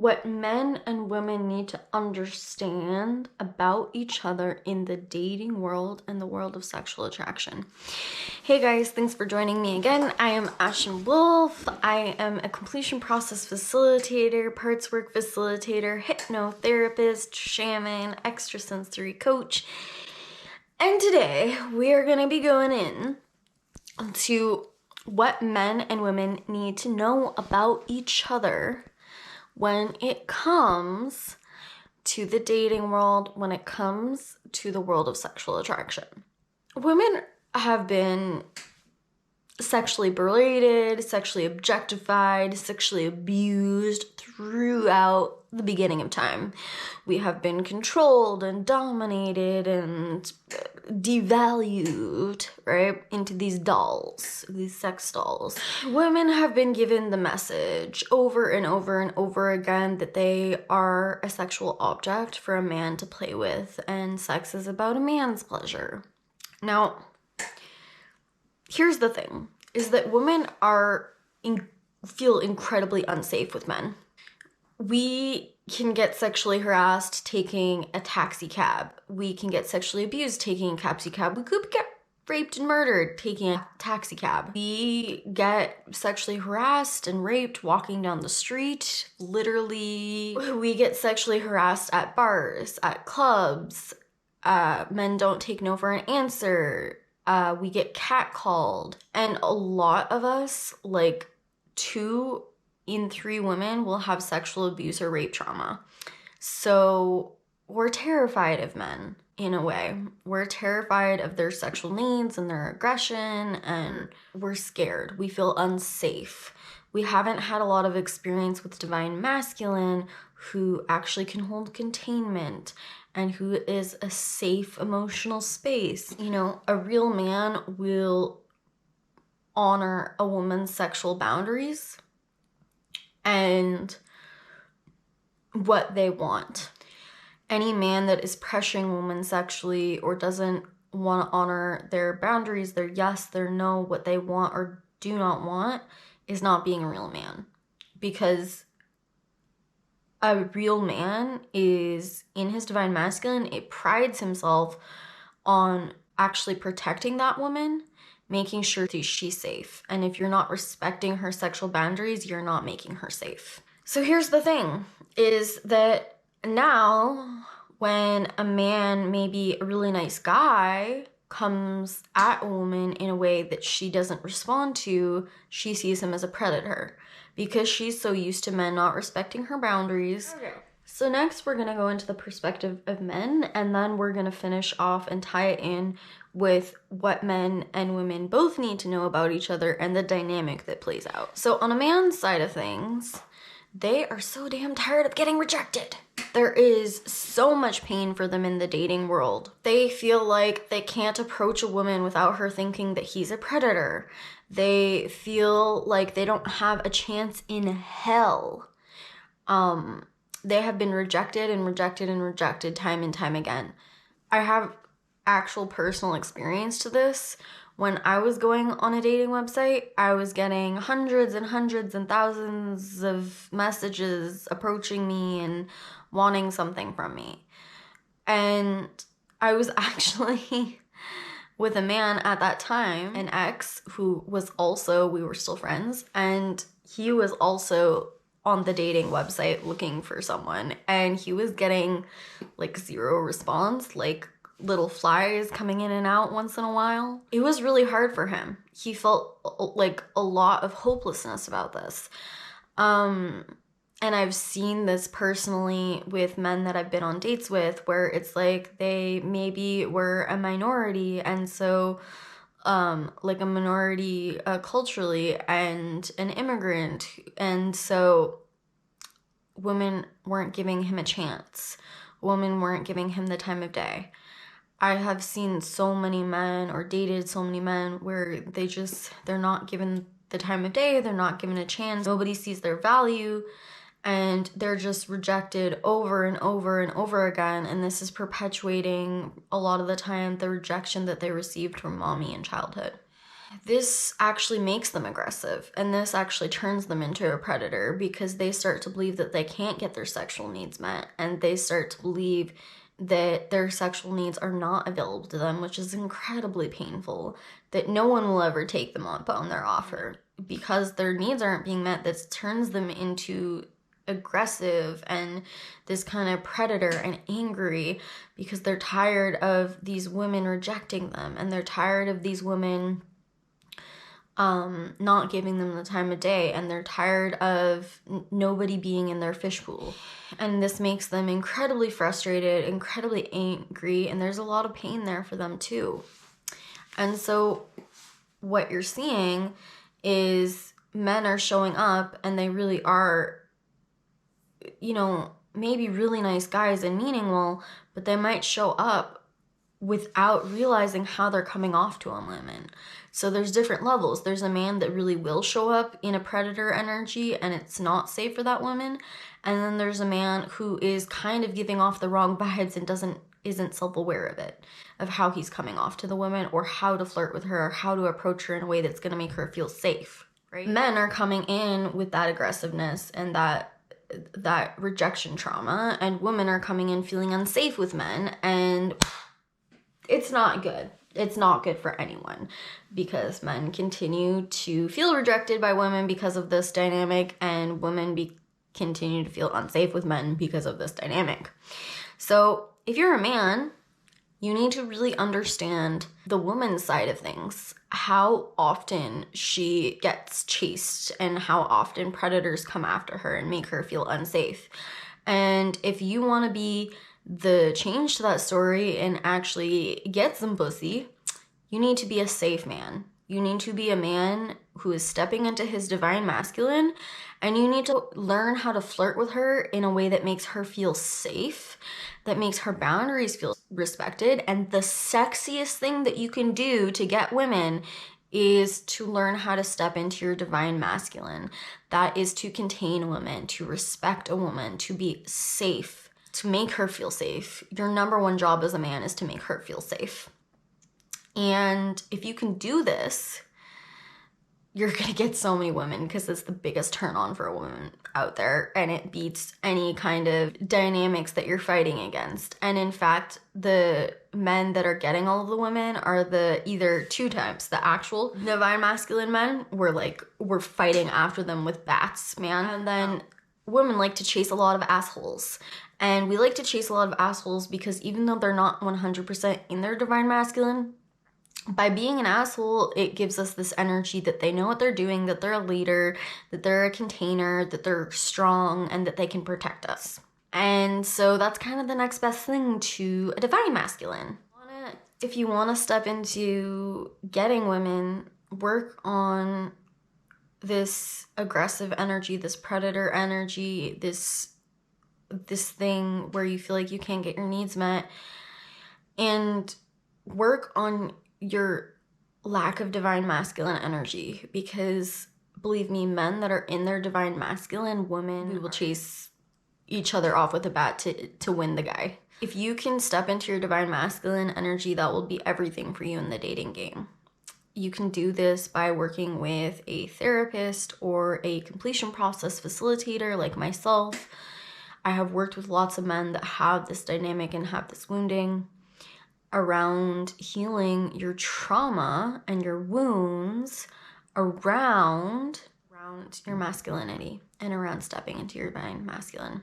what men and women need to understand about each other in the dating world and the world of sexual attraction. Hey guys, thanks for joining me again. I am Ashen Wolf. I am a completion process facilitator, parts work facilitator, hypnotherapist, shaman, extrasensory coach. And today we are going to be going in to what men and women need to know about each other when it comes to the dating world, when it comes to the world of sexual attraction. Women have been sexually berated, sexually objectified, sexually abused throughout the beginning of time. We have been controlled and dominated and devalued, right, into these dolls, these sex dolls. Women have been given the message over and over and over again that they are a sexual object for a man to play with, and sex is about a man's pleasure. Now, here's the thing, is that women feel incredibly unsafe with men. We can get sexually harassed taking a taxi cab. We can get sexually abused taking a taxi cab. We could get raped and murdered taking a taxi cab. We get sexually harassed and raped walking down the street. Literally, we get sexually harassed at bars, at clubs. Men don't take no for an answer. We get catcalled. And a lot of us, like 2 in 3 women, will have sexual abuse or rape trauma. So we're terrified of men in a way. We're terrified of their sexual needs and their aggression, and we're scared. We feel unsafe. We haven't had a lot of experience with divine masculine who actually can hold containment and who is a safe emotional space. You know, a real man will honor a woman's sexual boundaries and what they want. Any man that is pressuring women sexually or doesn't want to honor their boundaries, their yes, their no, what they want or do not want, is not being a real man. Because a real man is, in his divine masculine, it prides himself on actually protecting that woman, making sure she's safe. And if you're not respecting her sexual boundaries, you're not making her safe. So here's the thing, is that now when a man, maybe a really nice guy, comes at a woman in a way that she doesn't respond to, she sees him as a predator because she's so used to men not respecting her boundaries. Okay. So next we're gonna go into the perspective of men, and then we're gonna finish off and tie it in with what men and women both need to know about each other and the dynamic that plays out. So on a man's side of things, they are so damn tired of getting rejected. There is so much pain for them in the dating world. They feel like they can't approach a woman without her thinking that he's a predator. They feel like they don't have a chance in hell. They have been rejected and rejected and rejected time and time again. I have actual personal experience to this. When I was going on a dating website, I was getting hundreds and hundreds and thousands of messages approaching me and wanting something from me. And I was actually with a man at that time, an ex, who was also, we were still friends, and he was also on the dating website looking for someone, and he was getting like 0 response, like little flies coming in and out once in a while. It was really hard for him. He felt like a lot of hopelessness about this. And I've seen this personally with men that I've been on dates with, where it's like they maybe were a minority, and so like a minority culturally, and an immigrant, and so women weren't giving him a chance. Women weren't giving him the time of day. I have seen so many men, or dated so many men, where they're not given the time of day, they're not given a chance, nobody sees their value, and they're just rejected over and over and over again, and this is perpetuating a lot of the time the rejection that they received from mommy in childhood. this actually makes them aggressive, and this actually turns them into a predator because they start to believe that they can't get their sexual needs met, and they start to believe that their sexual needs are not available to them, which is incredibly painful, that no one will ever take them up on their offer because their needs aren't being met. This turns them into aggressive and this kind of predator and angry because they're tired of these women rejecting them, and they're tired of these women not giving them the time of day, and they're tired of nobody being in their fishbowl. And this makes them incredibly frustrated, incredibly angry, and there's a lot of pain there for them too. And so what you're seeing is men are showing up, and they really are, you know, maybe really nice guys and meaning well, but they might show up without realizing how they're coming off to on women. So there's different levels. There's a man that really will show up in a predator energy and it's not safe for that woman. And then there's a man who is kind of giving off the wrong vibes and isn't self-aware of it, of how he's coming off to the woman, or how to flirt with her, or how to approach her in a way that's going to make her feel safe, right? Men are coming in with that aggressiveness and that rejection trauma, and women are coming in feeling unsafe with men, and it's not good. It's not good for anyone because men continue to feel rejected by women because of this dynamic, and women continue to feel unsafe with men because of this dynamic. So if you're a man, you need to really understand the woman's side of things, how often she gets chased and how often predators come after her and make her feel unsafe. And if you want to be the change to that story and actually get some pussy, you need to be a safe man. You need to be a man who is stepping into his divine masculine, and you need to learn how to flirt with her in a way that makes her feel safe, that makes her boundaries feel respected. And the sexiest thing that you can do to get women is to learn how to step into your divine masculine. That is to contain a woman, to respect a woman, to be safe, to make her feel safe. Your number one job as a man is to make her feel safe. And if you can do this, you're gonna get so many women because it's the biggest turn on for a woman out there, and it beats any kind of dynamics that you're fighting against. And in fact, the men that are getting all of the women are the either two types. The actual divine masculine men, we're fighting after them with bats, man. And then women like to chase a lot of assholes. And we like to chase a lot of assholes because even though they're not 100% in their divine masculine, by being an asshole, it gives us this energy that they know what they're doing, that they're a leader, that they're a container, that they're strong, and that they can protect us. And so that's kind of the next best thing to a divine masculine. If you want to step into getting women, work on this aggressive energy, this predator energy, this thing where you feel like you can't get your needs met, and work on your lack of divine masculine energy, because believe me, men that are in their divine masculine, women will chase each other off with a bat to win the guy. If you can step into your divine masculine energy, that will be everything for you in the dating game. You can do this by working with a therapist or a completion process facilitator like myself. I have worked with lots of men that have this dynamic and have this wounding around healing your trauma and your wounds around your masculinity and around stepping into your divine masculine.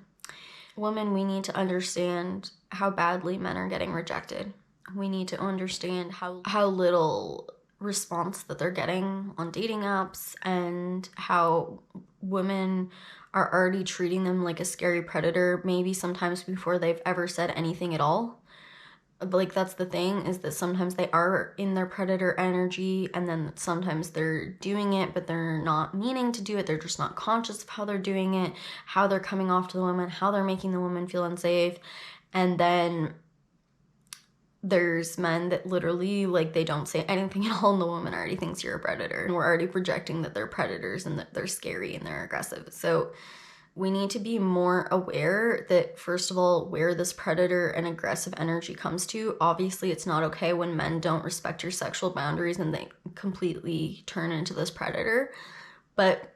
Women, we need to understand how badly men are getting rejected. We need to understand how little response that they're getting on dating apps, and how women are already treating them like a scary predator, maybe sometimes before they've ever said anything at all. Like, that's the thing, is that sometimes they are in their predator energy, and then sometimes they're doing it, but they're not meaning to do it. They're just not conscious of how they're doing it, how they're coming off to the woman, how they're making the woman feel unsafe. And then there's men that literally, like, they don't say anything at all, and the woman already thinks you're a predator. And we're already projecting that they're predators and that they're scary and they're aggressive. So we need to be more aware that, first of all, where this predator and aggressive energy comes to. Obviously, it's not okay when men don't respect your sexual boundaries and they completely turn into this predator. But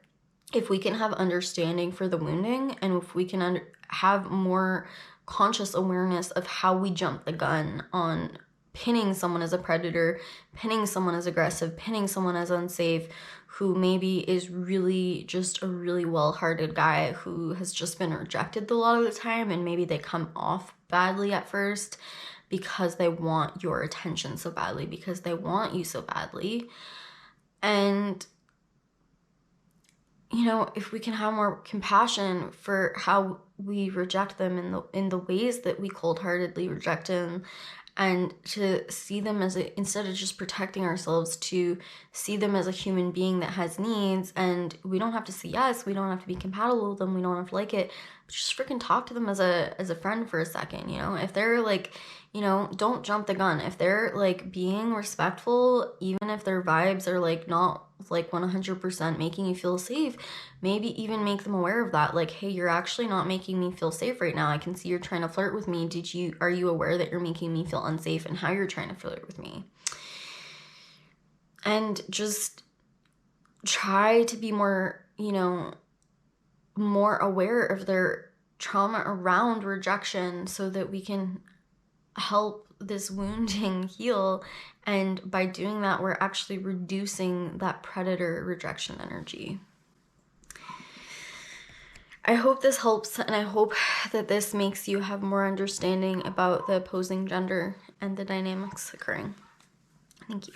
if we can have understanding for the wounding, and if we can have more conscious awareness of how we jump the gun on pinning someone as a predator, pinning someone as aggressive, pinning someone as unsafe, who maybe is really just a really well-hearted guy who has just been rejected a lot of the time, and maybe they come off badly at first because they want your attention so badly, because they want you so badly. And you know, if we can have more compassion for how we reject them in the ways that we cold-heartedly reject them, and to see them as instead of just protecting ourselves, to see them as a human being that has needs. And we don't have to say yes, we don't have to be compatible with them, we don't have to like it, but just freaking talk to them as a friend for a second. You know, if they're like, you know, don't jump the gun. If they're like being respectful, even if their vibes are like not like 100% making you feel safe, maybe even make them aware of that. Like, hey, you're actually not making me feel safe right now. I can see you're trying to flirt with me. Are you aware that you're making me feel unsafe and how you're trying to flirt with me? And just try to be more, you know, more aware of their trauma around rejection so that we can help this wounding heal. And by doing that, we're actually reducing that predator rejection energy. I hope this helps, and I hope that this makes you have more understanding about the opposing gender and the dynamics occurring. Thank you.